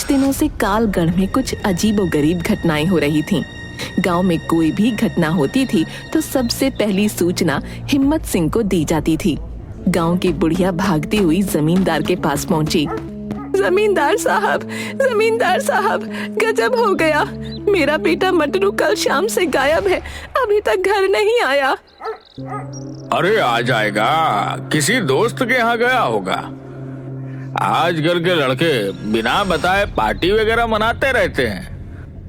दिनों से कालगढ़ में कुछ अजीबोगरीब घटनाएं हो रही थीं। गांव में कोई भी घटना होती थी तो सबसे पहली सूचना हिम्मत सिंह को दी जाती थी। गांव की बुढ़िया भागती हुई जमींदार के पास पहुंची। जमींदार साहब, गजब हो गया। मेरा बेटा मटरू कल शाम से गायब है, अभी तक घर नहीं आया। अरे आ जाएगा, किसी दोस्त के यहाँ गया होगा। आजकल के लड़के बिना बताए पार्टी वगैरह मनाते रहते हैं।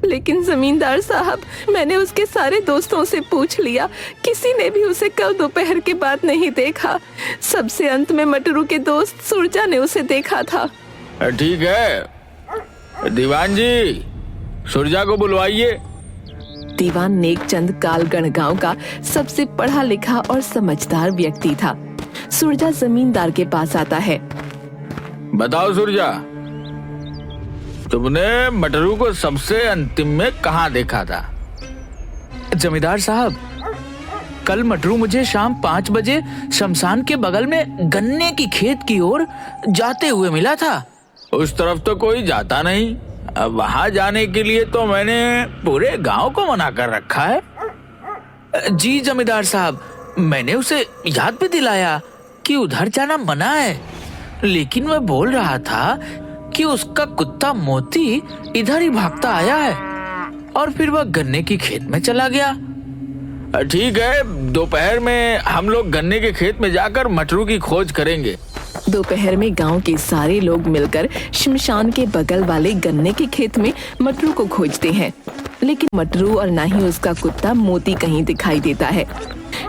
लेकिन जमींदार साहब, मैंने उसके सारे दोस्तों से पूछ लिया, किसी ने भी उसे कल दोपहर के बाद नहीं देखा। सबसे अंत में मटरू के दोस्त सुरजा ने उसे देखा था। ठीक है, दीवान जी सुरजा को बुलवाइए। दीवान नेकचंद कालगढ़ गांव का सबसे पढ़ा लिखा और समझदार व्यक्ति था। सुरजा जमींदार के पास आता है। बताओ सुरजा, तुमने मटरू को सबसे अंतिम में कहाँ देखा था? जमींदार साहब, कल मटरू मुझे शाम 5 बजे शमशान के बगल में गन्ने की खेत की ओर जाते हुए मिला था। उस तरफ तो कोई जाता नहीं, अब वहां जाने के लिए तो मैंने पूरे गांव को मना कर रखा है। जी जमींदार साहब, मैंने उसे याद भी दिलाया कि उधर जाना मना है, लेकिन वह बोल रहा था कि उसका कुत्ता मोती इधर ही भागता आया है और फिर वह गन्ने की खेत में चला गया। ठीक है, दोपहर में हम लोग गन्ने के खेत में जाकर मटरू की खोज करेंगे। दोपहर में गांव के सारे लोग मिलकर शमशान के बगल वाले गन्ने के खेत में मटरू को खोजते हैं, लेकिन मटरू और ना ही उसका कुत्ता मोती कहीं दिखाई देता है।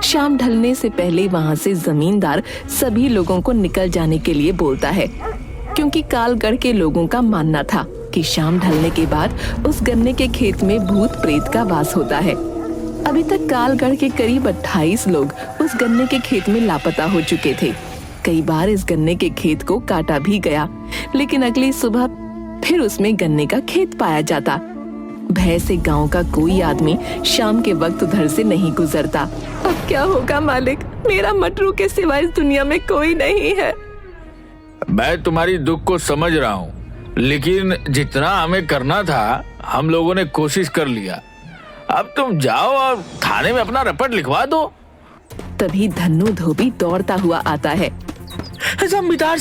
शाम ढलने से पहले वहां से जमींदार सभी लोगों को निकल जाने के लिए बोलता है, क्योंकि कालगढ़ के लोगों का मानना था कि शाम ढलने के बाद उस गन्ने के खेत में भूत प्रेत का वास होता है। अभी तक कालगढ़ के करीब 28 लोग उस गन्ने के खेत में लापता हो चुके थे। कई बार इस गन्ने के खेत को काटा भी गया, लेकिन अगली सुबह फिर उसमें गन्ने का खेत पाया जाता। भय से गांव का कोई आदमी शाम के वक्त उधर से नहीं गुजरता। अब क्या होगा मालिक, मेरा मटरू के सिवाय इस दुनिया में कोई नहीं है। मैं तुम्हारी दुख को समझ रहा हूँ, लेकिन जितना हमें करना था हम लोगों ने कोशिश कर लिया। अब तुम जाओ और थाने में अपना रिपोर्ट लिखवा दो। तभी धन्नू धोबी दौड़ता हुआ आता है। जमींदार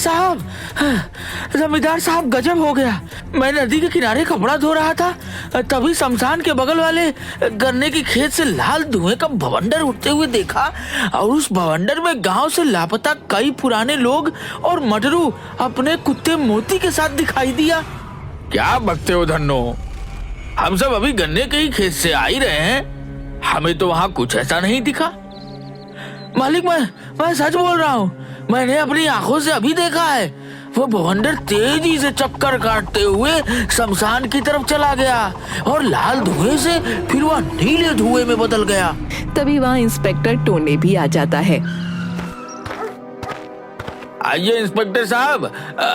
साहब, गजब हो गया। मैं नदी के किनारे कपड़ा धो रहा था, तभी शमशान के बगल वाले गन्ने की खेत से लाल धुएं का भवंडर उठते हुए देखा और उस भवंडर में गांव से लापता कई पुराने लोग और मटरू अपने कुत्ते मोती के साथ दिखाई दिया। क्या बकते हो धन्नो, हम सब अभी गन्ने के ही खेत से आ ही रहे हैं, हमें तो वहाँ कुछ ऐसा नहीं दिखा। मालिक, मैं सच बोल रहा हूँ, मैंने अपनी आंखों से अभी देखा है। वो भवंडर तेजी से चक्कर काटते हुए शमशान की तरफ चला गया और लाल धुएं से फिर वह नीले धुएं में बदल गया। तभी वहाँ इंस्पेक्टर टोने भी आ जाता है। आइए इंस्पेक्टर साहब,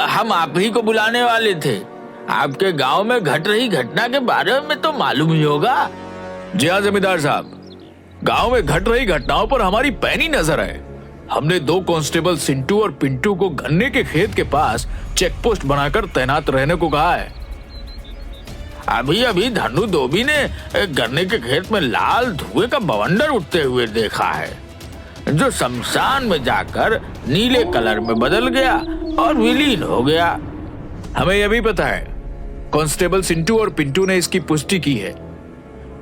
हम आप ही को बुलाने वाले थे। आपके गांव में घट रही घटना के बारे में तो मालूम ही होगा। जी हाँ जमींदार साहब, गांव में घट रही घटनाओं पर हमारी पैनी नजर है। हमने 2 कांस्टेबल सिंटू और पिंटू को गन्ने के खेत के पास चेक पोस्ट बनाकर तैनात रहने को कहा है। अभी अभी धन्नू धोबी ने गन्ने के खेत में लाल धुएं का बवंडर उठते हुए देखा है, जो शमशान में जाकर नीले कलर में बदल गया और विलीन हो गया। हमें यह भी पता है, कांस्टेबल सिंटू और पिंटू ने इसकी पुष्टि की है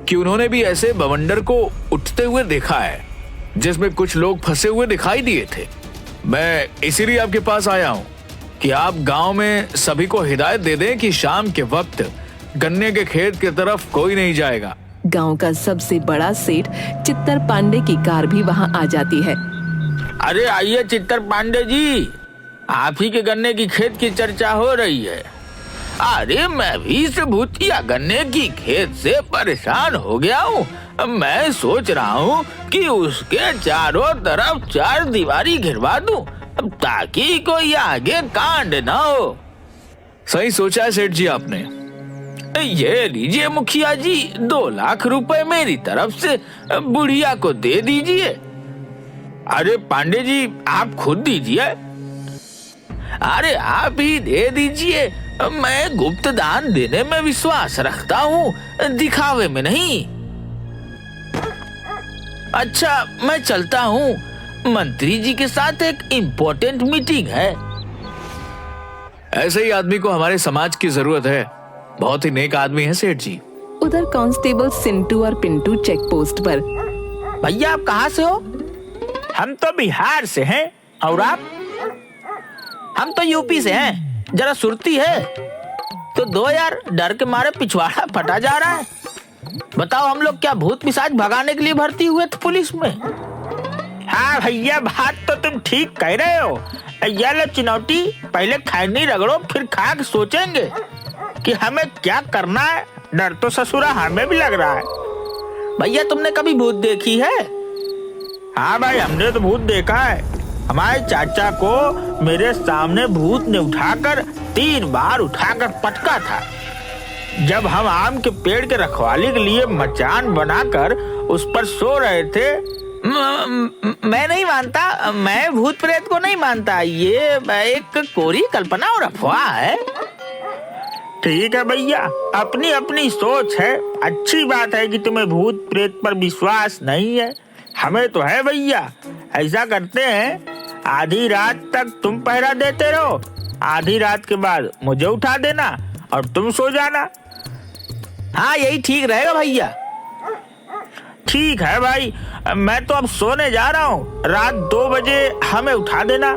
कि उन्होंने भी ऐसे बवंडर को उठते हुए देखा है जिसमें कुछ लोग फंसे हुए दिखाई दिए थे। मैं इसीलिए आपके पास आया हूँ कि आप गांव में सभी को हिदायत दे दें कि शाम के वक्त गन्ने के खेत की तरफ कोई नहीं जाएगा। गांव का सबसे बड़ा सेठ चित्तर पांडे की कार भी वहां आ जाती है। अरे आइए चित्तर पांडे जी, आप ही के गन्ने की खेत की चर्चा हो रही है। अरे मैं भी इस भूतिया गन्ने की खेत से परेशान हो गया हूँ। मैं सोच रहा हूँ कि उसके चारों तरफ 4 दीवारी घिरवा दूं, ताकि कोई आगे कांड ना हो। सही सोचा है सेठ जी आपने। ये लीजिए मुखिया जी, 2 लाख रुपए मेरी तरफ से बुढ़िया को दे दीजिए। अरे पांडे जी, आप खुद दीजिए। अरे आप ही दे दीजिए, मैं गुप्त दान देने में विश्वास रखता हूँ, दिखावे में नहीं। अच्छा, मैं चलता हूँ, मंत्री जी के साथ एक इम्पोर्टेंट मीटिंग है। ऐसे ही आदमी को हमारे समाज की जरूरत है। बहुत ही नेक आदमी है सेठ जी। उधर कांस्टेबल सिंटू और पिंटू चेक पोस्ट पर। भैया, आप कहाँ से हो? हम तो बिहार से हैं। और आप? हम तो यूपी से हैं। जरा सुरती है तो दो यार, डर के मारे पिछवाड़ा फटा जा रहा है। बताओ, हम लोग क्या भूत पिशाच भगाने के लिए भर्ती हुए थे पुलिस में? हाँ भैया, बात तो तुम ठीक कह रहे हो। ये लो चिनौटी, पहले खैनी रगड़ो, फिर खा के सोचेंगे कि हमें क्या करना है। डर तो ससुरा हमें भी लग रहा है। भैया, तुमने कभी भूत देखी है? हाँ भाई, हमने तो भूत देखा है। हमारे चाचा को मेरे सामने भूत ने उठाकर 3 बार उठाकर पटका था। जब हम आम के पेड़ के रखवाली के लिए मचान बनाकर उस पर सो रहे थे। मैं नहीं मानता, मैं भूत प्रेत को नहीं मानता। ये एक कोरी कल्पना और अफवाह है। ठीक है भैया, अपनी अपनी सोच है। अच्छी बात है कि तुम्हें भूत प्रेत पर विश्वास नहीं है। हमें तो है भैया। ऐसा करते हैं, आधी रात तक तुम पहरा देते रहो, आधी रात के बाद मुझे उठा देना और तुम सो जाना। हाँ, यही ठीक रहेगा भैया। ठीक है भाई, मैं तो अब सोने जा रहा हूँ। रात 2 बजे हमें उठा देना।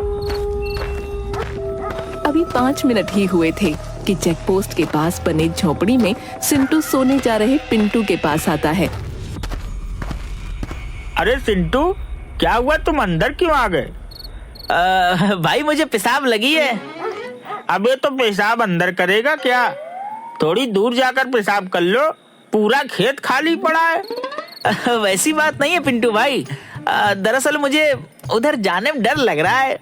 अभी 5 मिनट ही हुए थे कि चेक पोस्ट के पास बने झोपड़ी में सिंटू सोने जा रहे पिंटू के पास आता है। अरे सिंटू, क्या हुआ? तुम अंदर क्यों आ गए? भाई, मुझे पेशाब लगी है। अबे तो पेशाब अंदर करेगा क्या? थोड़ी दूर जाकर पेशाब कर लो, पूरा खेत खाली पड़ा है। वैसी बात नहीं है पिंटू भाई, दरअसल मुझे उधर जाने में डर लग रहा है।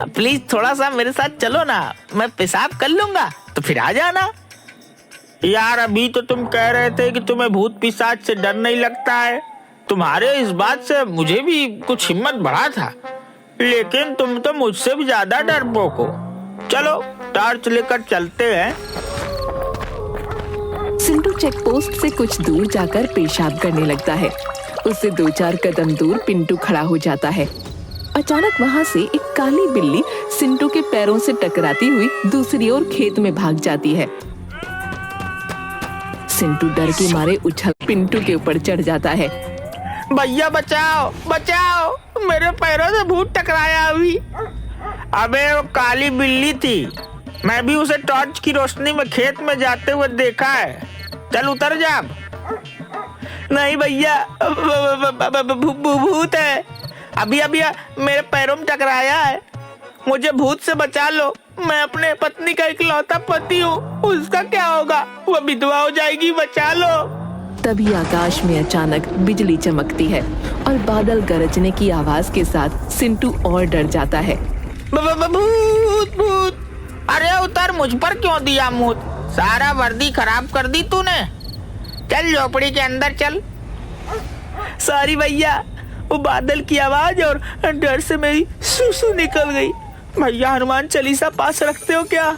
प्लीज थोड़ा सा मेरे साथ चलो ना, मैं पेशाब कर लूंगा तो फिर आ जाना। यार, अभी तो तुम कह रहे थे कि तुम्हें भूत पिशाच से डर नहीं लगता है। तुम्हारे इस बात से मुझे भी कुछ हिम्मत बढ़ा था, लेकिन तुम तो मुझसे भी ज्यादा डरपोक हो। चलो, टॉर्च लेकर चलते हैं। सिंटू चेक पोस्ट से कुछ दूर जाकर पेशाब करने लगता है। उससे 2-4 कदम दूर पिंटू खड़ा हो जाता है। अचानक वहाँ से एक काली बिल्ली सिंटू के पैरों से टकराती हुई दूसरी ओर खेत में भाग जाती है। सिंटू डर के मारे उछल पिंटू के ऊपर चढ़ जाता है। भैया बचाओ, बचाओ, मेरे पैरों से भूत टकराया अभी। अबे वो काली बिल्ली थी, मैं भी उसे टॉर्च की रोशनी में खेत में जाते हुए देखा है। चल उतर जा। नहीं भैया, भूत है। अभी मेरे पैरों में टकराया है। मुझे भूत से बचा लो। मैं अपने पत्नी का इकलौता पति हूँ, उसका क्या होगा? वो विधवा हो जाएगी, बचा लो। तभी आकाश में अचानक बिजली चमकती है और बादल गरजने की आवाज के साथ सिंटू और डर जाता है। भूत भूत! अरे उतर, मुझ पर क्यों दिया मुँह? सारा वर्दी खराब कर दी तूने। चल झोपड़ी के अंदर चल। सॉरी भैया, वो बादल की आवाज और डर से मेरी सुसु निकल गई। भैया, हनुमान चालीसा पास रखते हो क्या?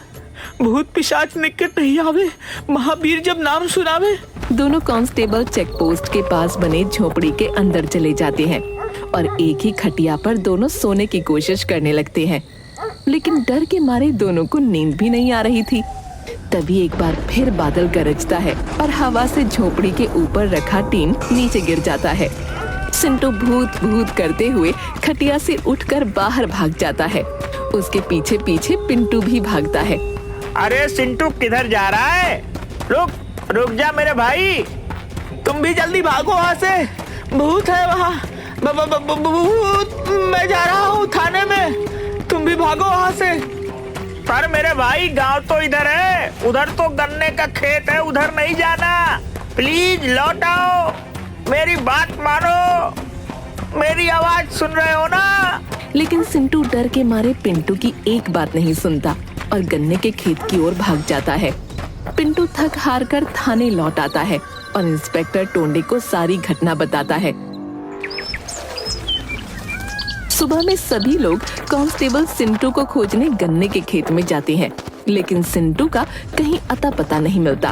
भूत पिशाच निकट नहीं आवे, महावीर जब नाम सुनावे। दोनों कांस्टेबल चेक पोस्ट के पास बने झोपड़ी के अंदर चले जाते हैं और एक ही खटिया पर दोनों सोने की कोशिश करने लगते हैं, लेकिन डर के मारे दोनों को नींद भी नहीं आ रही थी। तभी एक बार फिर बादल गरजता है और हवा से झोपड़ी के ऊपर रखा टीन नीचे गिर जाता है। सिंटू भूत भूत करते हुए खटिया से उठकर बाहर भाग जाता है। उसके पीछे पीछे पिंटू भी भागता है। अरे सिंटू, किधर जा रहा है? रुक रुक जा मेरे भाई, तुम भी जल्दी भागो वहाँ से, भूत है वहाँ। भूत! मैं जा रहा हूँ थाने में, तुम भी भागो वहाँ से। पर मेरे भाई, गांव तो इधर है, उधर तो गन्ने का खेत है, उधर नहीं जाना। प्लीज लौट आओ, मेरी बात मानो, मेरी आवाज सुन रहे हो ना? लेकिन सिंटू डर के मारे पिंटू की एक बात नहीं सुनता और गन्ने के खेत की ओर भाग जाता है। पिंटू थक हार कर थाने लौट आता है और इंस्पेक्टर टोंडे को सारी घटना बताता है। सुबह में सभी लोग कांस्टेबल सिंटू को खोजने गन्ने के खेत में जाते हैं। लेकिन सिंटू का कहीं अता पता नहीं मिलता।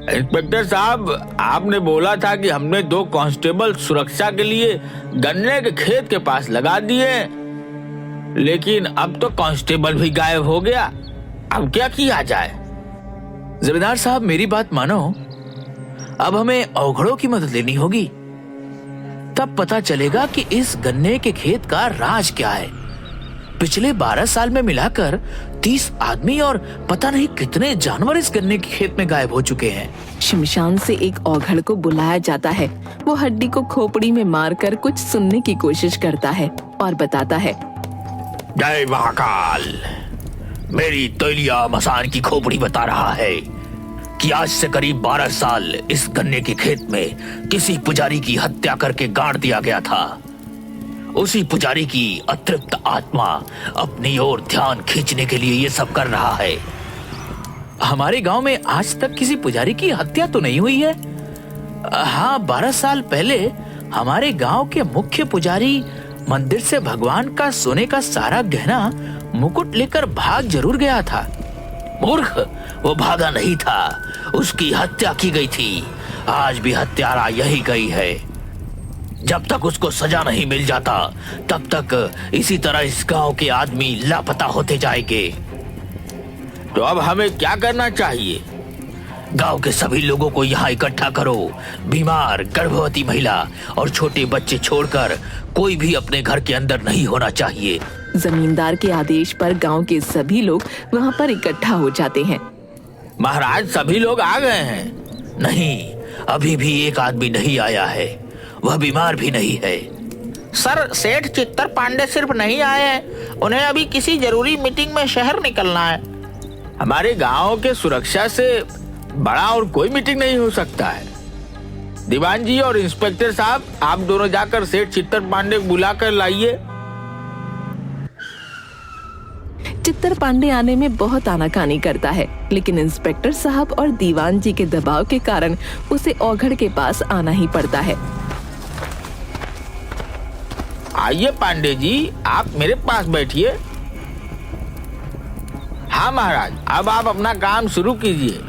इंस्पेक्टर साहब, आपने बोला था कि हमने 2 कांस्टेबल सुरक्षा के लिए गन्ने के खेत के पास लगा दिए, लेकिन अब तो कांस्टेबल भी गायब हो गया। अब क्या किया जाए? जमींदार साहब, मेरी बात मानो, अब हमें औघड़ों की मदद लेनी होगी। तब पता चलेगा कि इस गन्ने के खेत का राज क्या है। पिछले 12 साल में मिलाकर 30 आदमी और पता नहीं कितने जानवर इस गन्ने के खेत में गायब हो चुके हैं। शमशान से एक औघड़ को बुलाया जाता है। वो हड्डी को खोपड़ी में मारकर कुछ सुनने की कोशिश करता है और बताता है, जय महाकाल, मेरी तैलिया मसान की खोपड़ी बता रहा है कि आज से करीब 12 साल इस गन्ने के खेत में किसी पुजारी की हत्या करके गाड़ दिया गया था। उसी पुजारी की अतृप्त आत्मा अपनी ओर ध्यान खींचने के लिए ये सब कर रहा है। हमारे गांव में आज तक किसी पुजारी की हत्या तो नहीं हुई है। हाँ, 12 साल पहले हमारे गांव के मुख्य पुजारी मंदिर से भगवान का सोने का सारा गहना मुकुट लेकर भाग जरूर गया था। मूर्ख, वो भागा नहीं था, उसकी हत्या की गई थी। आज भी हत्यारा यही गई है। जब तक उसको सजा नहीं मिल जाता तब तक इसी तरह इस गांव के आदमी लापता होते जाएंगे। तो अब हमें क्या करना चाहिए? गांव के सभी लोगों को यहाँ इकट्ठा करो। बीमार, गर्भवती महिला और छोटे बच्चे छोड़कर कोई भी अपने घर के अंदर नहीं होना चाहिए। जमींदार के आदेश पर गांव के सभी लोग वहाँ पर इकट्ठा हो जाते हैं। महाराज, सभी लोग आ गए हैं? नहीं, अभी भी एक आदमी नहीं आया है। वह बीमार भी नहीं है। सर, सेठ चित्तर पांडे सिर्फ नहीं आए हैं, उन्हें अभी किसी जरूरी मीटिंग में शहर निकलना है। हमारे गांव के सुरक्षा से बड़ा और कोई मीटिंग नहीं हो सकता है। दीवान जी और इंस्पेक्टर साहब, आप दोनों जाकर सेठ चित्तर पांडे को बुला कर लाइए। चित्तर पांडे आने में बहुत आनाकानी करता है, लेकिन इंस्पेक्टर साहब और दीवान जी के दबाव के कारण उसे औघड़ के पास आना ही पड़ता है। आइए पांडे जी, आप मेरे पास बैठिए। हाँ महाराज, अब आप अपना काम शुरू कीजिए।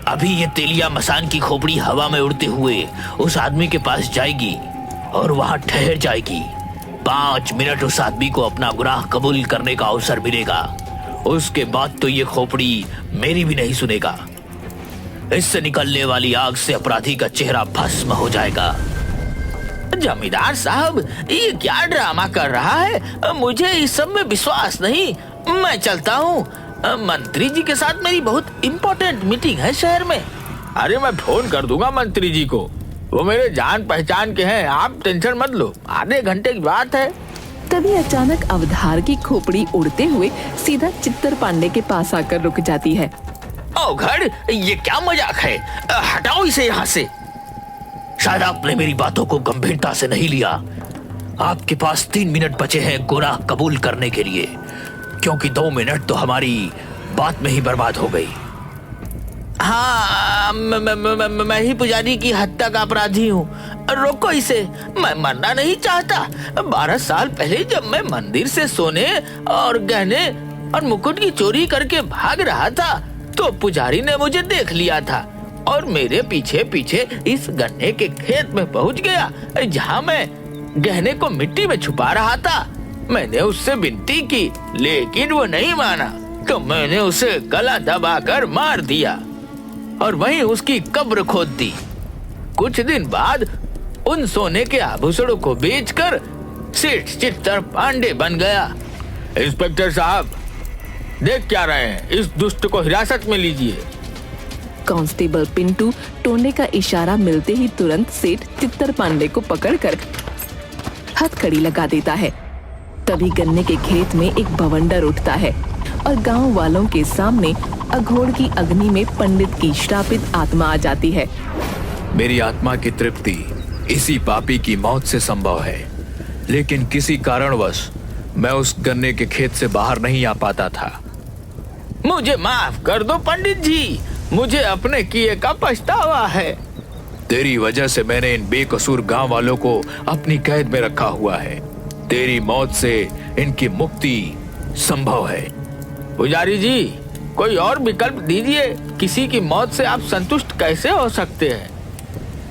अभी ये तेलिया मसान की खोपड़ी हवा में उड़ते हुए उस आदमी के पास जाएगी और वहां ठहर जाएगी। 5 मिनट उस आदमी को अपना गुनाह कबूल करने का अवसर मिलेगा। उसके बाद तो ये खोपड़ी मेरी भी नहीं सुनेगा। इससे निकलने वाली आग से अपराधी का चेहरा भस्म हो जाएगा। जमींदार साहब, ये क्या ड्रामा कर रहा है? मुझे इस सब में विश्वास नहीं। मैं चलता हूँ। मंत्री जी के साथ मेरी बहुत इम्पोर्टेंट मीटिंग है शहर में। अरे, मैं फोन कर दूंगा मंत्री जी को, वो मेरे जान पहचान के हैं। आप टेंशन मत लो, आधे घंटे की बात है। तभी अचानक अवधार की खोपड़ी उड़ते हुए सीधा चित्तर पांडे के पास आकर रुक जाती है। औघड़, ये क्या मजाक है? हटाओ इसे यहाँ से। शायद आपने मेरी बातों को गंभीरता से नहीं लिया। आपके पास 3 मिनट बचे हैं गुनाह कबूल करने के लिए, क्योंकि 2 मिनट तो हमारी बात में ही बर्बाद हो गई। हाँ, मैं ही पुजारी की हत्या का अपराधी हूँ। रोको इसे, मैं मरना नहीं चाहता। 12 साल पहले जब मैं मंदिर से सोने और गहने और मुकुट की चोरी करके भाग रहा था तो पुजारी ने मुझे देख लिया था और मेरे पीछे पीछे इस गन्ने के खेत में पहुंच गया, जहाँ मैं गहने को मिट्टी में छुपा रहा था। मैंने उससे विनती की, लेकिन वो नहीं माना, तो मैंने उसे गला दबाकर मार दिया और वहीं उसकी कब्र खोद दी। कुछ दिन बाद उन सोने के आभूषणों को बेचकर सेठ चित्तर पांडे बन गया। इंस्पेक्टर साहब, देख क्या रहे हैं? इस दुष्ट को हिरासत में लीजिए। कांस्टेबल पिंटू टोने का इशारा मिलते ही तुरंत सेठ चित्तर पांडे को पकड़कर हथकड़ी लगा देता है। तभी गन्ने के खेत में एक बवंडर उठता है और गांव वालों के सामने अघोर की अग्नि में पंडित की श्रापित आत्मा आ जाती है। मेरी आत्मा की तृप्ति इसी पापी की मौत से संभव है, लेकिन किसी कारणवश मैं उस गन्ने के खेत से बाहर नहीं आ पाता था। मुझे माफ कर दो पंडित जी, मुझे अपने किए का पछतावा है। तेरी वजह से मैंने इन बेकसूर गांव वालों को अपनी कैद में रखा हुआ है। तेरी मौत से इनकी मुक्ति संभव है। पुजारी जी, कोई और विकल्प दीजिए। किसी की मौत से आप संतुष्ट कैसे हो सकते हैं?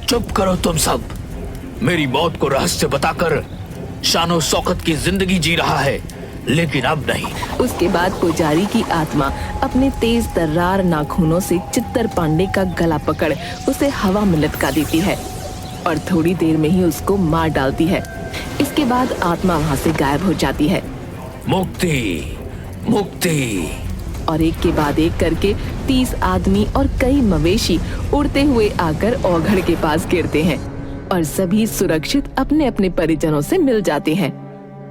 चुप करो तुम सब। मेरी मौत को रहस्य बताकर शानो शौकत की जिंदगी जी रहा है, लेकिन अब नहीं। उसके बाद पुजारी की आत्मा अपने तेज तर्रार नाखूनों से चित्तर पांडे का गला पकड़ उसे हवा में लटका देती है और थोड़ी देर में ही उसको मार डालती है। इसके बाद आत्मा वहाँ से गायब हो जाती है मुक्ति, मुक्ति। और एक के बाद एक करके 30 आदमी और कई मवेशी उड़ते हुए आकर औघड़ के पास गिरते हैं और सभी सुरक्षित अपने अपने परिजनों से मिल जाते हैं।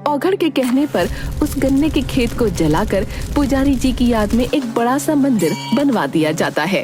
औघड़ के कहने पर उस गन्ने के खेत को जलाकर पुजारी जी की याद में एक बड़ा सा मंदिर बनवा दिया जाता है।